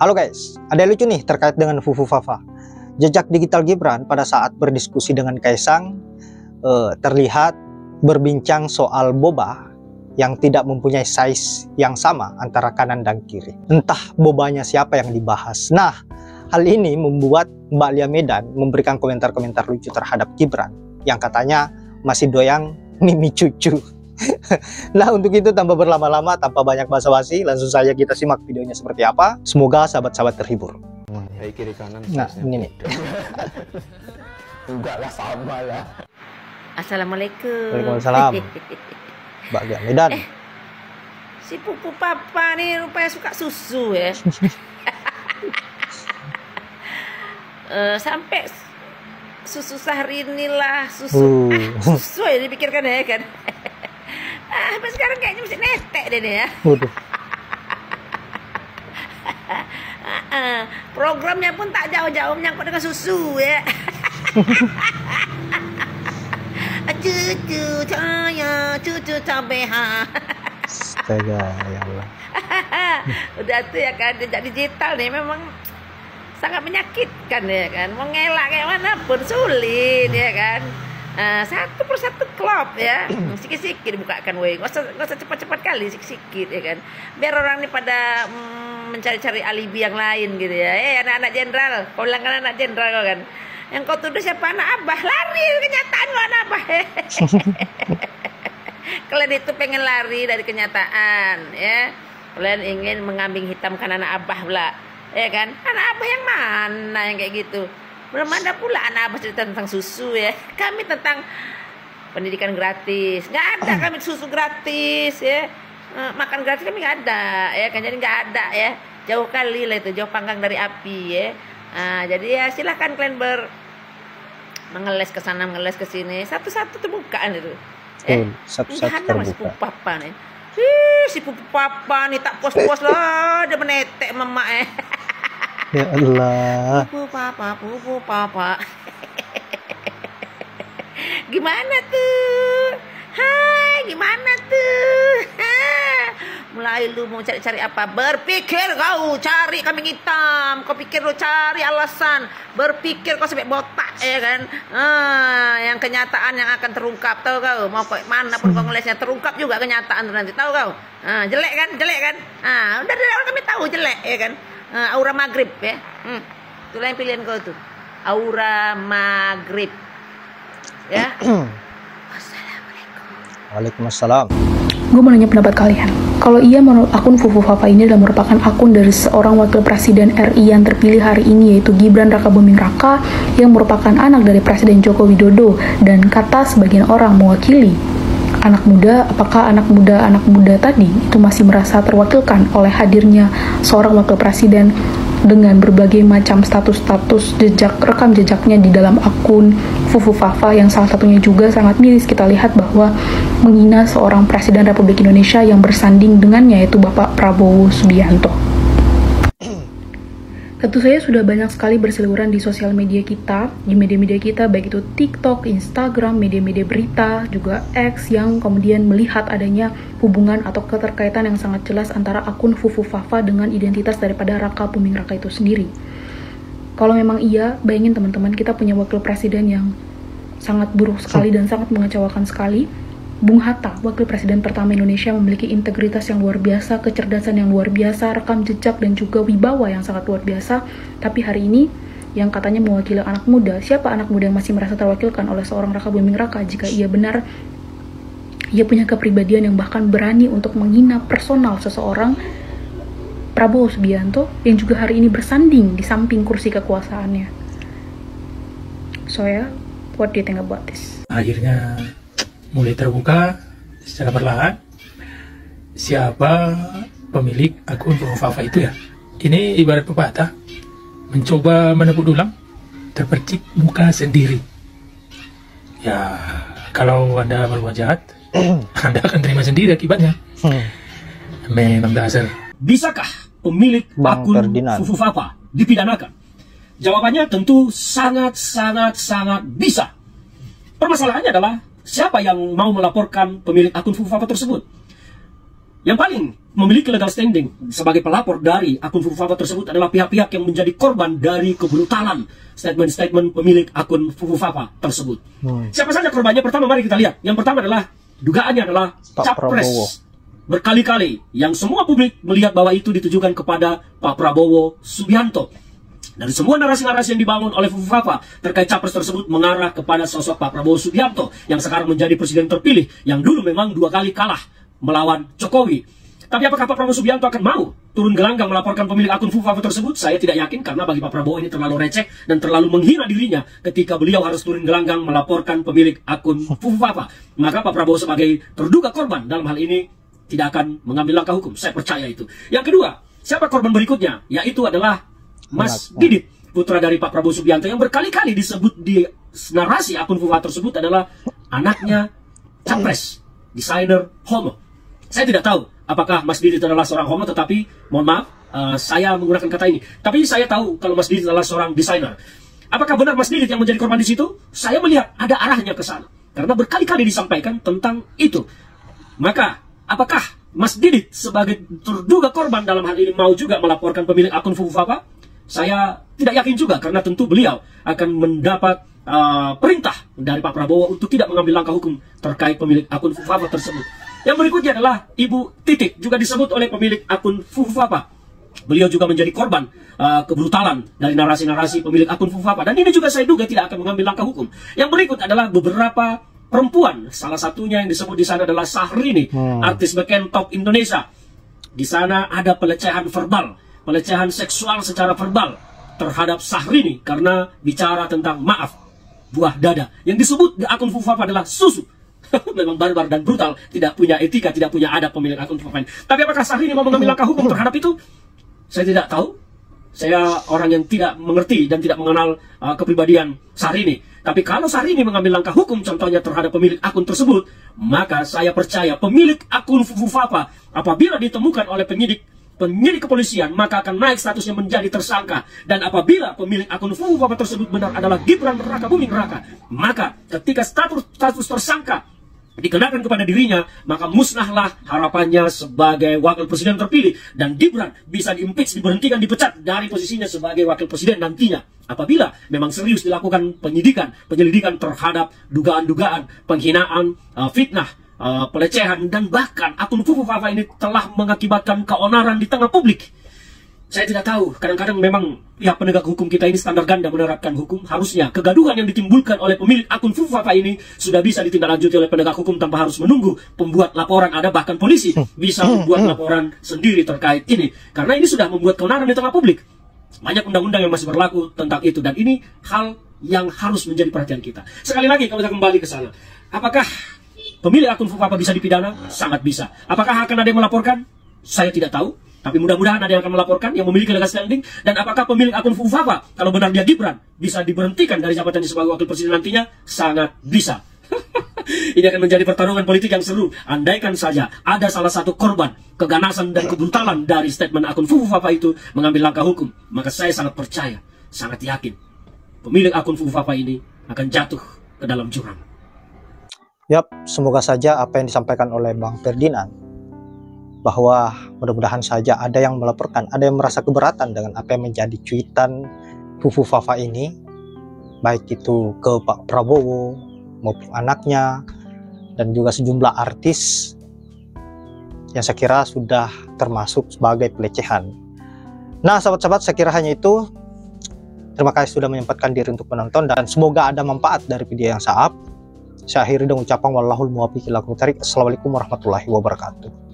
Halo guys, ada yang lucu nih terkait dengan Fufu Fafa. Jejak digital Gibran pada saat berdiskusi dengan Kaisang terlihat berbincang soal boba yang tidak mempunyai size yang sama antara kanan dan kiri. Entah bobanya siapa yang dibahas. Nah, hal ini membuat Mbak Lia Medan memberikan komentar-komentar lucu terhadap Gibran yang katanya masih doyan mimi cucu. Nah, untuk itu tanpa berlama-lama, tanpa banyak basa-basi, langsung saja kita simak videonya seperti apa. Semoga sahabat-sahabat terhibur. Kiri kanan. Nah, ini nih. Enggak lah, sama lah. Assalamualaikum. Waalaikumsalam. Mbak Lia Medan. Si Pupu Papa nih rupanya suka susu ya. Sampai susu Syahrini lah, susu susu ya dipikirkan ya kan. Sampai sekarang kayaknya mesti netek deh nih ya. Programnya pun tak jauh-jauh menyangkut dengan susu ya. Cucu saya, cucu cabeha. Astaga, ya Allah. Udah tuh ya kan, jejak digital nih memang sangat menyakitkan ya kan. Mau ngelak kayak mana pun sulit ya kan. Satu persatu klop ya, sikit-sikit bukakan weh, nggak usah cepat-cepat kali, sikit-sikit ya kan, biar orang ini pada mencari-cari alibi yang lain gitu ya. Anak-anak jenderal, kau bilang kan anak jenderal kau kan, yang kau tuduh siapa anak abah, lari kenyataan lu anak abah. Kalian itu pengen lari dari kenyataan ya, kalian ingin mengambing hitamkan anak abah pula ya kan, anak abah yang mana yang kayak gitu. Belum ada pula anak abah cerita tentang susu ya. Kami tentang pendidikan gratis. Nggak ada kami susu gratis ya. Makan gratis kami nggak ada ya kan. Jadi nggak ada ya. Jauh kali lah itu. Jauh panggang dari api ya. Jadi ya silahkan kalian mengeles ke sana, mengeles ke sini. Satu-satu terbukaan itu. Satu-satu terbuka. Si Pupu Papa nih. Si Pupu Papa nih tak puas-puas lah. Dia menetek emak ya. Ya Allah. Pupu Papa. Gimana tuh? Hai, gimana tuh? Mulai lu mau cari-cari apa? Berpikir kau cari kambing hitam. Kau pikir lu cari alasan. Berpikir kau sampai botak ya kan? Yang kenyataan yang akan terungkap, tahu kau? Mau kau mana pun kau ngelesnya terungkap juga kenyataan tuh nanti, tahu kau? Jelek kan? Udah dari awal kami tahu jelek ya kan? Aura maghrib ya. Itulah yang pilihan kau tuh. Aura maghrib. Ya. Assalamualaikum. Waalaikumsalam. Gue mau nanya pendapat kalian. Kalau iya, menurut akun Fufu Fafa ini adalah merupakan akun dari seorang wakil presiden RI yang terpilih hari ini, yaitu Gibran Rakabuming Raka, yang merupakan anak dari Presiden Joko Widodo, dan kata sebagian orang mewakili anak muda, apakah anak muda tadi itu masih merasa terwakilkan oleh hadirnya seorang wakil presiden dengan berbagai macam status-status rekam jejaknya di dalam akun Fufu Fafa, yang salah satunya juga sangat miris kita lihat bahwa menghina seorang presiden Republik Indonesia yang bersanding dengannya, yaitu Bapak Prabowo Subianto. Tentu saja sudah banyak sekali berseliweran di sosial media kita, di media-media kita, baik itu TikTok, Instagram, media-media berita, juga X, yang kemudian melihat adanya hubungan atau keterkaitan yang sangat jelas antara akun Fufu Fafa dengan identitas daripada Rakabuming Raka itu sendiri. Kalau memang iya, bayangin teman-teman, kita punya wakil presiden yang sangat buruk sekali dan sangat mengecewakan sekali. Bung Hatta, wakil presiden pertama Indonesia, memiliki integritas yang luar biasa, kecerdasan yang luar biasa, rekam jejak dan juga wibawa yang sangat luar biasa. Tapi hari ini yang katanya mewakili anak muda, siapa anak muda yang masih merasa terwakilkan oleh seorang Rakabuming Raka jika ia benar ia punya kepribadian yang bahkan berani untuk menghina personal seseorang Prabowo Subianto yang juga hari ini bersanding di samping kursi kekuasaannya. So ya, what do you think about this? Akhirnya mulai terbuka secara perlahan siapa pemilik akun Fufu Fafa itu ya. Ini ibarat pepatah, mencoba menepuk tulang, terpercik muka sendiri. Ya, kalau Anda berbuat jahat, Anda akan terima sendiri akibatnya. Memang dasar. Bisakah pemilik akun Fufu Fafa dipidanakan? Jawabannya tentu sangat bisa. Permasalahannya adalah siapa yang mau melaporkan pemilik akun Fufu Fafa tersebut? Yang paling memiliki legal standing sebagai pelapor dari akun Fufufafa tersebut adalah pihak-pihak yang menjadi korban dari kebrutalan statement-statement pemilik akun Fufufafa tersebut. Siapa saja korbannya? Pertama mari kita lihat. Yang pertama adalah dugaannya adalah Capres berkali-kali yang semua publik melihat bahwa itu ditujukan kepada Pak Prabowo Subianto. Dari semua narasi-narasi yang dibangun oleh Fufufafa terkait Capres tersebut mengarah kepada sosok Pak Prabowo Subianto yang sekarang menjadi presiden terpilih, yang dulu memang 2 kali kalah melawan Jokowi. Tapi apakah Pak Prabowo Subianto akan mau turun gelanggang melaporkan pemilik akun Fufufafa tersebut? Saya tidak yakin, karena bagi Pak Prabowo ini terlalu receh dan terlalu menghina dirinya ketika beliau harus turun gelanggang melaporkan pemilik akun Fufufafa. Maka Pak Prabowo sebagai terduga korban dalam hal ini tidak akan mengambil langkah hukum. Saya percaya itu. Yang kedua, siapa korban berikutnya? Yaitu adalah Mas Didit, putra dari Pak Prabowo Subianto, yang berkali-kali disebut di narasi akun Fufufafa tersebut adalah anaknya Capres, desainer homo. Saya tidak tahu apakah Mas Didit adalah seorang homo, tetapi mohon maaf, saya menggunakan kata ini. Tapi saya tahu kalau Mas Didit adalah seorang desainer. Apakah benar Mas Didit yang menjadi korban di situ? Saya melihat ada arahnya ke sana, karena berkali-kali disampaikan tentang itu. Maka, apakah Mas Didit sebagai terduga korban dalam hal ini mau juga melaporkan pemilik akun Fufufafa? Saya tidak yakin juga, karena tentu beliau akan mendapat perintah dari Pak Prabowo untuk tidak mengambil langkah hukum terkait pemilik akun Fufufafa tersebut. Yang berikutnya adalah Ibu Titik, juga disebut oleh pemilik akun Fufufafa. Beliau juga menjadi korban kebrutalan dari narasi-narasi pemilik akun Fufufafa, dan ini juga saya duga tidak akan mengambil langkah hukum. Yang berikut adalah beberapa perempuan, salah satunya yang disebut di sana adalah Syahrini, artis beken top Indonesia. Di sana ada pelecehan verbal, pelecehan seksual secara verbal terhadap Syahrini karena bicara tentang maaf, buah dada. Yang disebut di akun Fufufafa adalah susu. Memang barbar dan brutal, tidak punya etika, tidak punya adab pemilik akun Fufufafa. Tapi apakah Syahrini mau mengambil langkah hukum terhadap itu? Saya tidak tahu. Saya orang yang tidak mengerti dan tidak mengenal kepribadian Syahrini. Tapi kalau Syahrini mengambil langkah hukum contohnya terhadap pemilik akun tersebut, maka saya percaya pemilik akun Fufufafa apabila ditemukan oleh penyidik kepolisian, maka akan naik statusnya menjadi tersangka. Dan apabila pemilik akun Fufufafa tersebut benar adalah Gibran Rakabuming Raka, maka ketika status tersangka dikenakan kepada dirinya, maka musnahlah harapannya sebagai wakil presiden terpilih, dan Gibran bisa diimpeach, diberhentikan, dipecat dari posisinya sebagai wakil presiden nantinya apabila memang serius dilakukan penyelidikan terhadap dugaan-dugaan penghinaan, fitnah, pelecehan, dan bahkan akun Fufufafa ini telah mengakibatkan keonaran di tengah publik. Saya tidak tahu, kadang-kadang memang pihak penegak hukum kita ini standar ganda menerapkan hukum. Harusnya kegaduhan yang ditimbulkan oleh pemilik akun Fufufafa ini sudah bisa ditindaklanjuti oleh penegak hukum tanpa harus menunggu pembuat laporan ada, bahkan polisi bisa membuat laporan sendiri terkait ini, karena ini sudah membuat keonaran di tengah publik. Banyak undang-undang yang masih berlaku tentang itu, dan ini hal yang harus menjadi perhatian kita. Sekali lagi kalau kita kembali ke sana, apakah pemilik akun Fufufafa bisa dipidana? Sangat bisa. Apakah akan ada yang melaporkan? Saya tidak tahu. Tapi mudah-mudahan ada yang akan melaporkan, yang memiliki legal standing. Dan apakah pemilik akun Fufufafa, kalau benar dia Gibran, bisa diberhentikan dari jabatannya sebagai wakil presiden nantinya? Sangat bisa. Ini akan menjadi pertarungan politik yang seru. Andaikan saja ada salah satu korban keganasan dan kebrutalan dari statement akun Fufufafa itu mengambil langkah hukum, maka saya sangat percaya, sangat yakin, pemilik akun Fufufafa ini akan jatuh ke dalam jurang. Yap, semoga saja apa yang disampaikan oleh Bang Ferdinand, bahwa mudah-mudahan saja ada yang melaporkan, ada yang merasa keberatan dengan apa yang menjadi cuitan Fufufafa ini, baik itu ke Pak Prabowo maupun anaknya, dan juga sejumlah artis yang saya kira sudah termasuk sebagai pelecehan. Nah, sahabat-sahabat, saya kira hanya itu. Terima kasih sudah menyempatkan diri untuk menonton, dan semoga ada manfaat dari video yang saya akhiri dengan ucapan wallahul muwaffiq ila aqwamit thoriq. Assalamualaikum warahmatullahi wabarakatuh.